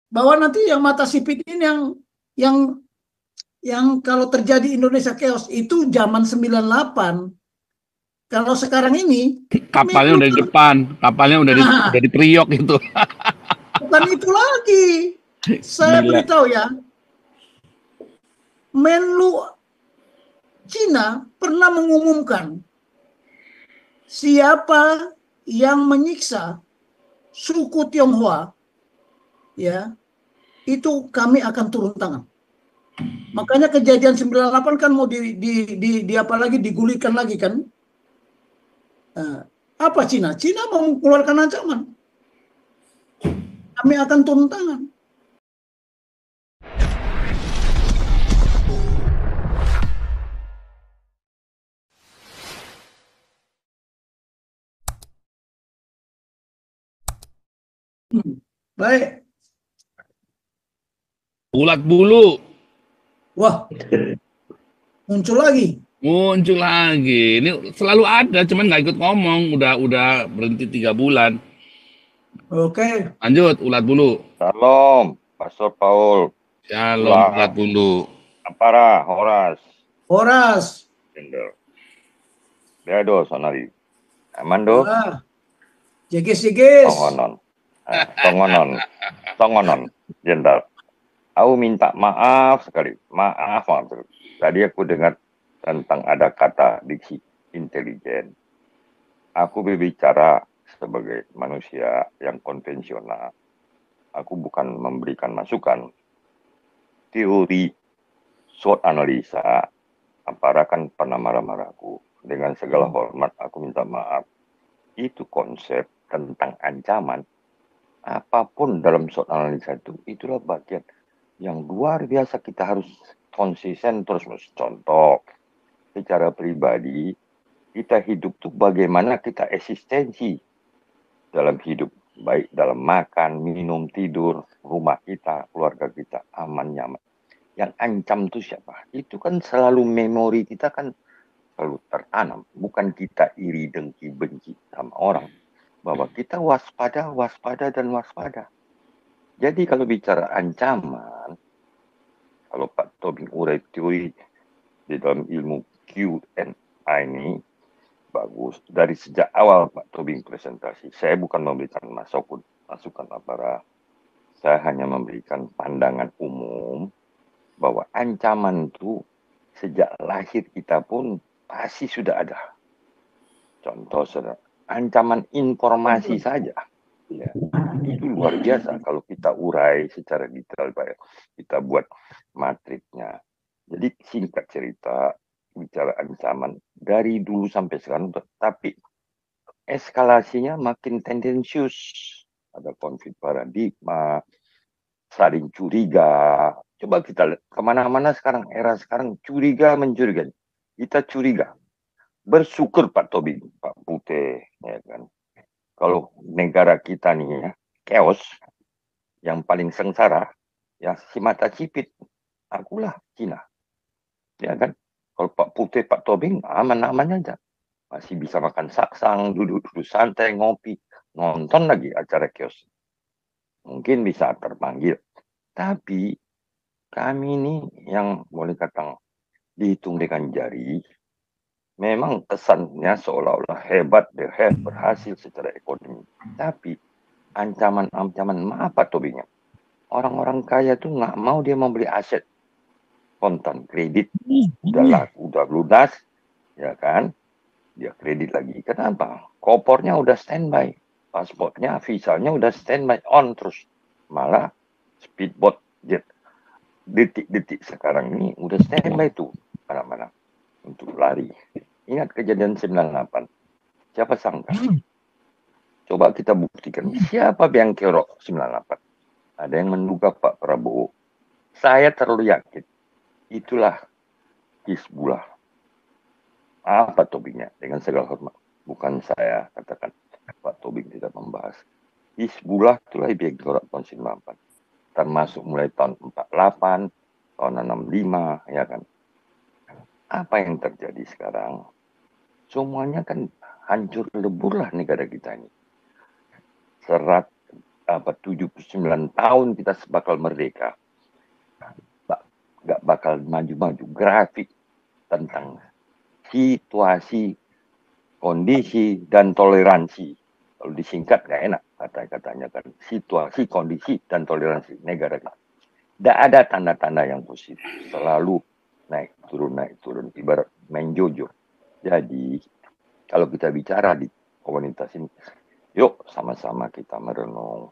bahwa nanti yang mata sipit ini yang yang kalau terjadi Indonesia chaos itu zaman 98. Kalau sekarang ini Kapalnya Menlu udah di depan, kapalnya udah nah, di priok gitu. bukan itu lagi. Saya Gila. beritahu ya, Menlu Cina pernah mengumumkan siapa yang menyiksa suku Tionghoa, ya, itu kami akan turun tangan. Makanya kejadian 98 kan mau di apa lagi digulirkan lagi kan? Nah, apa Cina? Cina mau mengeluarkan ancaman. Kami akan turun tangan. Baik. Ulat bulu Wah, muncul lagi. muncul lagi. Ini selalu ada, cuman nggak ikut ngomong. Udah berhenti 3 bulan. Oke. Lanjut, ulat bulu. Shalom, Pastor Paul, Shalom, ulat ulah, bulu. apara, horas, Horas. gender, beado, sonari, amando, Ah, jegis-jegis. tongonon, tongonon, tongonon, gender. Aku minta maaf sekali, maaf sekali. Tadi aku dengar tentang ada kata diksi intelijen. Aku berbicara sebagai manusia yang konvensional. Aku bukan memberikan masukan. Teori SWOT analisa, Apara kan pernah marah-marah aku. Dengan segala hormat, aku minta maaf. Itu konsep tentang ancaman. Apapun dalam SWOT analisa itu, itulah bagian yang luar biasa kita harus konsisten terus. Contoh, secara pribadi, kita hidup tuh bagaimana kita eksistensi dalam hidup. Baik dalam makan, minum, tidur, rumah kita, keluarga kita, aman, nyaman. Yang ancam itu siapa? Itu kan selalu memori kita kan selalu tertanam. Bukan kita iri, dengki, benci sama orang. Bahwa kita waspada, waspada, dan waspada. Jadi kalau bicara ancaman, kalau Pak Tobing urai teori di dalam ilmu Q&A ini, bagus. Dari sejak awal Pak Tobing presentasi, saya bukan memberikan masukan apa. Saya hanya memberikan pandangan umum bahwa ancaman itu sejak lahir kita pun pasti sudah ada. Contoh, saudara, ancaman informasi saja, ya, itu luar biasa kalau kita urai secara detail, Pak. Kita buat matriknya. Jadi singkat cerita, bicara ancaman dari dulu sampai sekarang, tapi eskalasinya makin tendensius. Ada konflik paradigma, saling curiga. Coba kita lihat kemana-mana sekarang, era sekarang curiga mencurigai. Kita curiga. Bersyukur Pak Tobi, Pak Putih, ya kan. Kalau negara kita nih ya, chaos, yang paling sengsara, ya si mata cipit, akulah Cina. Ya kan. Kalau Pak Putih, Pak Tobing, aman-aman aja. Masih bisa makan saksang, duduk-duduk santai, ngopi, nonton lagi acara kios. Mungkin bisa terpanggil. Tapi kami ini yang boleh kata dihitung dengan jari, memang kesannya seolah-olah hebat, berhasil secara ekonomi. Tapi ancaman-ancaman apa tobinya? Orang-orang kaya tuh nggak mau dia membeli aset kontan kredit, udah lunas, ya kan? Dia kredit lagi. Kenapa? Kopornya udah standby, pasportnya, visanya udah standby on terus. Malah speedboat jet detik-detik sekarang ini udah standby tuh mana-mana untuk lari. Ingat kejadian 98. Siapa sangka? Coba kita buktikan. Siapa yang kerok 98? Ada yang menduga Pak Prabowo. Saya terlalu yakin. Itulah Hizbullah. Apa topiknya? Dengan segala hormat. Bukan saya katakan. Pak Tobing tidak membahas. Hizbullah itulah yang kerok tahun 98. Termasuk mulai tahun 48, tahun 65, ya kan. Apa yang terjadi sekarang? Semuanya kan hancur lebur lah negara kita ini. 79 tahun kita bakal merdeka, nggak bakal maju-maju. Grafik tentang situasi, kondisi, dan toleransi. Kalau disingkat nggak enak kata-katanya kan. Situasi, kondisi, dan toleransi negara kita. Tidak ada tanda-tanda yang positif. Selalu naik turun. Ibarat main jojo. Jadi, kalau kita bicara di komunitas ini, yuk sama-sama kita merenung.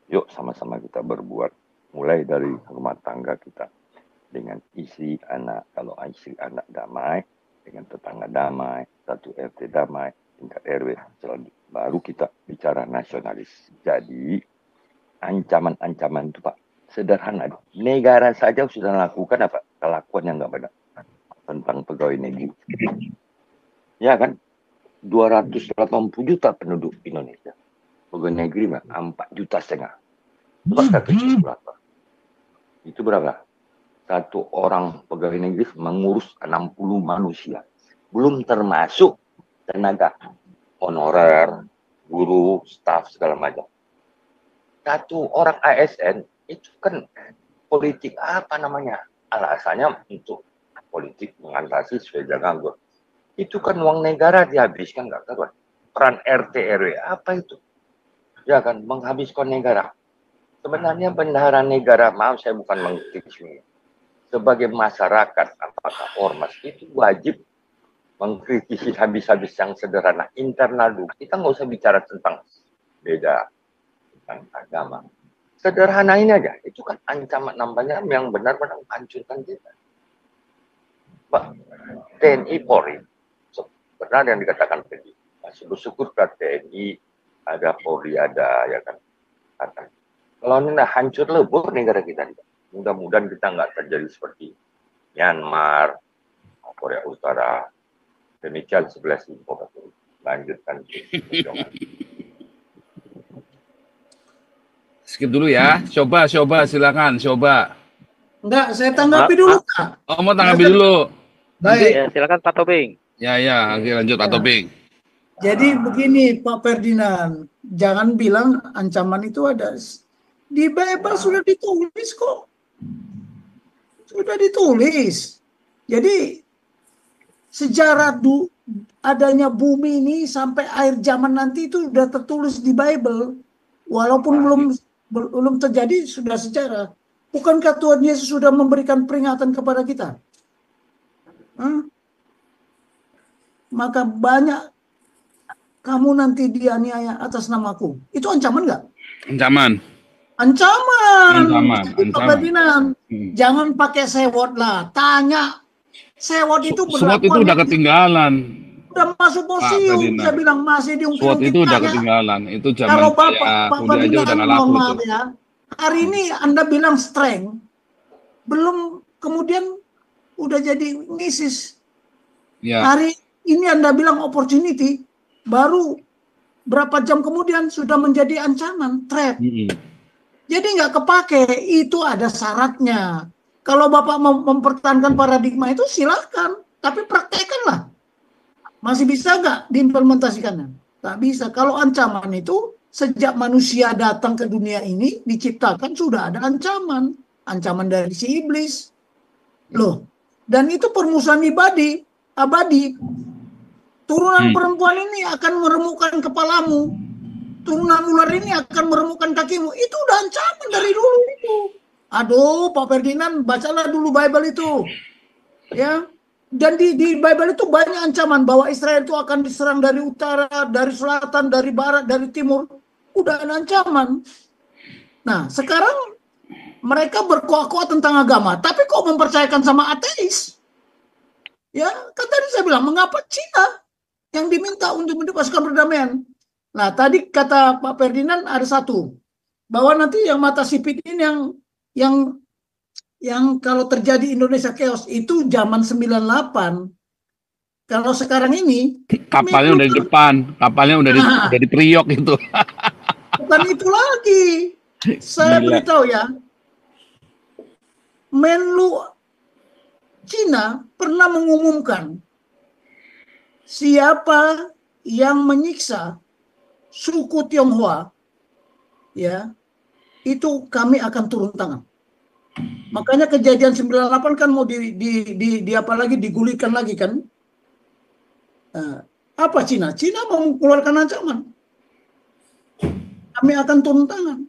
Yuk sama-sama kita berbuat. Mulai dari rumah tangga kita. Dengan istri, anak. Kalau istri, anak damai. Dengan tetangga damai. Satu RT damai. Tingkat RW. Baru kita bicara nasionalis. Jadi, ancaman-ancaman itu Pak, sederhana. Negara saja sudah lakukan apa? Kelakuan yang nggak benar. Tentang pegawai negeri. Ya kan? 280 juta penduduk Indonesia. Pegawai negeri mah 4,5 juta. Coba kecil berapa? Itu berapa? Satu orang pegawai negeri mengurus 60 manusia. Belum termasuk tenaga honorer, guru, staf, segala macam. Satu orang ASN itu kan politik apa namanya? Alasannya untuk politik mengatasi sepeda nganggur. Itu kan uang negara dihabiskan, nggak karuan. Peran RT RW apa itu? Ya kan, menghabiskan negara. Sebenarnya bendahara negara, maaf saya bukan mengkritik, sebagai masyarakat, apakah ormas itu wajib mengkritisi habis-habis yang sederhana internal dulu. Kita nggak usah bicara tentang beda tentang agama. Sederhana ini aja, itu kan ancaman namanya yang benar-benar menghancurkan kita. Pak, TNI Polri, benar yang dikatakan tadi. Masih bersyukur ke TNI, ada Polri, ada ya kan. Kalau ini hancur lebur negara kita, mudah-mudahan kita nggak terjadi seperti Myanmar, Korea Utara. Demikian 11 info. Lanjutkan. Skip dulu ya. Coba silakan. Enggak, saya tanggapi dulu, Kak. Oh, mau tanggapi dulu. Baik. Ya, silakan Pak Tobing. Ya, oke, lanjut Pak Tobing. Jadi begini Pak Ferdinand, jangan bilang ancaman itu ada. Di Bible sudah ditulis kok. Sudah ditulis. Jadi sejarah adanya bumi ini sampai akhir zaman nanti itu sudah tertulis di Bible. Walaupun belum terjadi, sudah sejarah. Bukankah Tuhan Yesus sudah memberikan peringatan kepada kita? Maka banyak kamu nanti dianiaya atas namaku. Itu ancaman nggak? Ancaman. Pak Ferdinand, jangan pakai sewot lah. Tanya. Sewot itu berlaku. Itu udah ketinggalan. Udah masuk museum. Saya bilang masih diungkit. Sewot itu udah ketinggalan. Itu zaman kalau Pak Ferdinand udah ngalaku maaf ya. Hari ini Anda bilang strength. Belum kemudian udah jadi misis. Ya. Hari ini Anda bilang opportunity. Baru berapa jam kemudian sudah menjadi ancaman, threat. Jadi nggak kepake, itu ada syaratnya. Kalau Bapak mempertahankan paradigma itu silakan, tapi praktekkanlah. Masih bisa nggak diimplementasikannya? Nggak bisa. Kalau ancaman itu sejak manusia datang ke dunia ini diciptakan sudah ada ancaman, ancaman dari si iblis, loh. Dan itu permusuhan abadi. Turunan perempuan ini akan meremukkan kepalamu. Turunan ular ini akan meremukkan kakimu. Itu udah ancaman dari dulu itu. Aduh, Pak Ferdinand, bacalah dulu Bible itu. Ya. Dan di Bible itu banyak ancaman bahwa Israel itu akan diserang dari utara, dari selatan, dari barat, dari timur. Udah ada ancaman. Nah, sekarang mereka berkuah-kuah tentang agama, tapi kok mempercayakan sama ateis? Ya, kan tadi saya bilang, mengapa Cina yang diminta untuk pasukan perdamaian? Nah, tadi kata Pak Ferdinand ada satu, bahwa nanti yang mata sipit ini yang kalau terjadi Indonesia chaos itu zaman 98. Kalau sekarang ini kapalnya udah di depan, kapalnya udah di Priok itu. Bukan itu lagi. Saya beritahu ya, Menlu Cina pernah mengumumkan siapa yang menyiksa suku Tionghoa ya, itu kami akan turun tangan. Makanya kejadian 98 kan mau di apa lagi, digulirkan lagi kan. Apa Cina? Cina mau mengeluarkan ancaman. Kami akan turun tangan.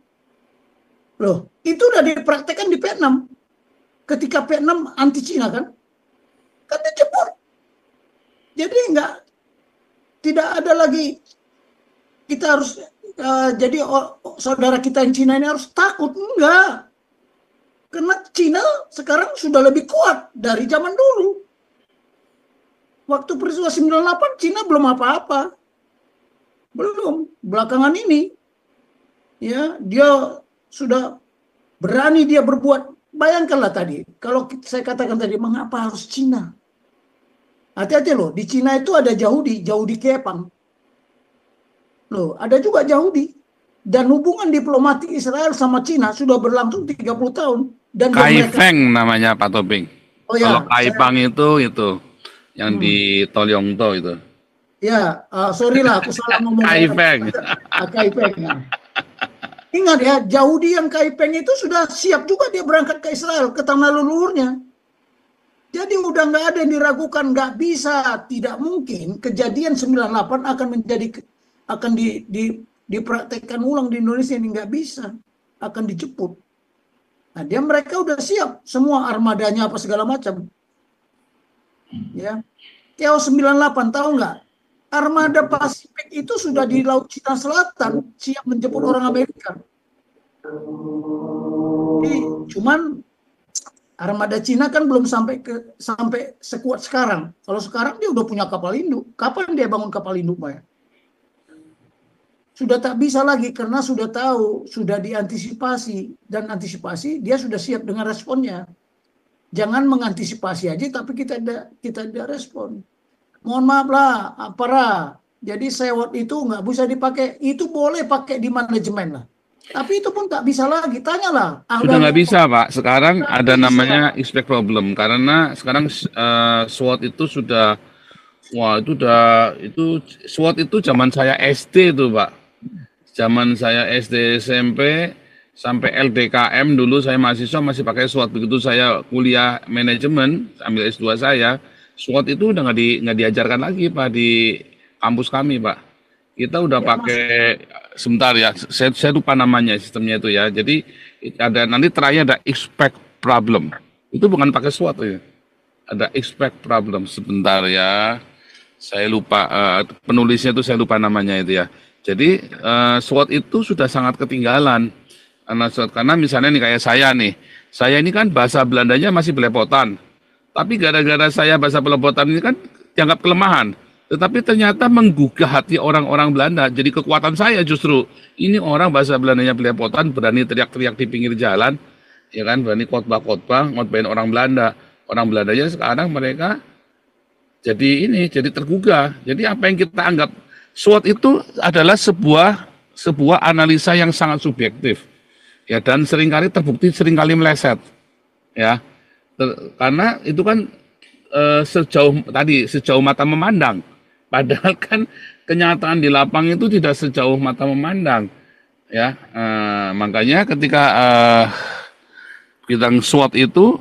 Loh, itu udah dipraktekkan di Vietnam. Ketika Vietnam anti Cina kan dijebur. Jadi tidak ada lagi kita harus jadi saudara kita yang Cina ini harus takut, enggak. Karena Cina sekarang sudah lebih kuat dari zaman dulu. Waktu peristiwa 98 Cina belum apa-apa. Belum, belakangan ini ya dia sudah berani dia berbuat. Bayangkanlah tadi, kalau saya katakan tadi, mengapa harus Cina? Hati-hati loh, di Cina itu ada Yahudi Kepang. Loh, ada juga Yahudi. Dan hubungan diplomatik Israel sama Cina sudah berlangsung 30 tahun. Dan Kaifeng namanya Pak Tobing. Oh ya, kalau Kaipang itu yang di Tolyongto itu. Ya, sorry lah, aku salah ngomong. Kaifeng. Kaifeng. Ingat ya, Yahudi yang Kaifeng itu sudah siap juga dia berangkat ke Israel, ke tanah leluhurnya. Jadi udah nggak ada yang diragukan, nggak bisa, tidak mungkin kejadian 98 akan dipraktekkan ulang di Indonesia, ini nggak bisa, akan dijemput. Nah, mereka udah siap, semua armadanya apa segala macam. Ya, Chaos 98 tahu nggak? Armada Pasifik itu sudah di Laut Cina Selatan, siap menjemput orang Amerika. Jadi, cuman armada Cina kan belum sampai sekuat sekarang. Kalau sekarang dia udah punya kapal induk. Kapan dia bangun kapal induk, Pak? Sudah tak bisa lagi karena sudah tahu, sudah diantisipasi, dan antisipasi dia sudah siap dengan responnya. Jangan mengantisipasi aja tapi kita tidak respon. Mohon maaf lah, para. Jadi sewot itu nggak bisa dipakai. Itu boleh pakai di manajemen lah. Tapi itu pun tak bisa lagi. Tanyalah. Sudah nggak bisa, Pak. Sekarang ada namanya expect problem. Karena sekarang SWOT itu sudah, itu SWOT itu zaman saya SD itu, Pak. Zaman saya SD SMP sampai LDKM dulu saya mahasiswa masih pakai SWOT. Begitu saya kuliah manajemen, ambil S2 saya, SWOT itu udah nggak diajarkan lagi, Pak, di kampus kami, Pak. Kita udah pakai, sebentar ya, saya lupa namanya sistemnya itu ya. Jadi ada nanti terakhir ada expect problem. Itu bukan pakai SWOT ya. Ada expect problem, sebentar ya. Saya lupa, penulisnya itu saya lupa namanya itu ya. Jadi SWOT itu sudah sangat ketinggalan. Karena misalnya nih kayak saya ini kan bahasa Belandanya masih belepotan. Tapi gara-gara saya bahasa belepotan ini kan dianggap kelemahan. Tetapi ternyata menggugah hati orang-orang Belanda. Jadi kekuatan saya justru. Ini orang bahasa Belandanya belepotan, berani teriak-teriak di pinggir jalan. Ya kan, berani khotbah-khotbah, ngotbahin orang Belanda. Orang Belandanya sekarang mereka jadi tergugah. Jadi apa yang kita anggap SWOT itu adalah sebuah analisa yang sangat subjektif. Ya, dan seringkali terbukti meleset. Ya. Karena itu kan sejauh mata memandang. Padahal kan kenyataan di lapang itu tidak sejauh mata memandang. Ya, makanya ketika kita SWOT itu,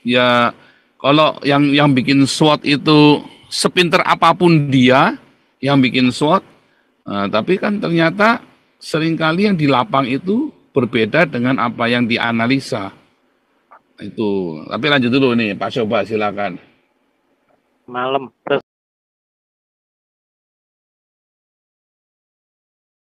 ya kalau yang bikin SWOT itu sepinter apapun dia yang bikin SWOT, tapi kan ternyata seringkali yang di lapang itu berbeda dengan apa yang dianalisa. Itu. Tapi lanjut dulu nih, Pak Soba, silakan. Malam.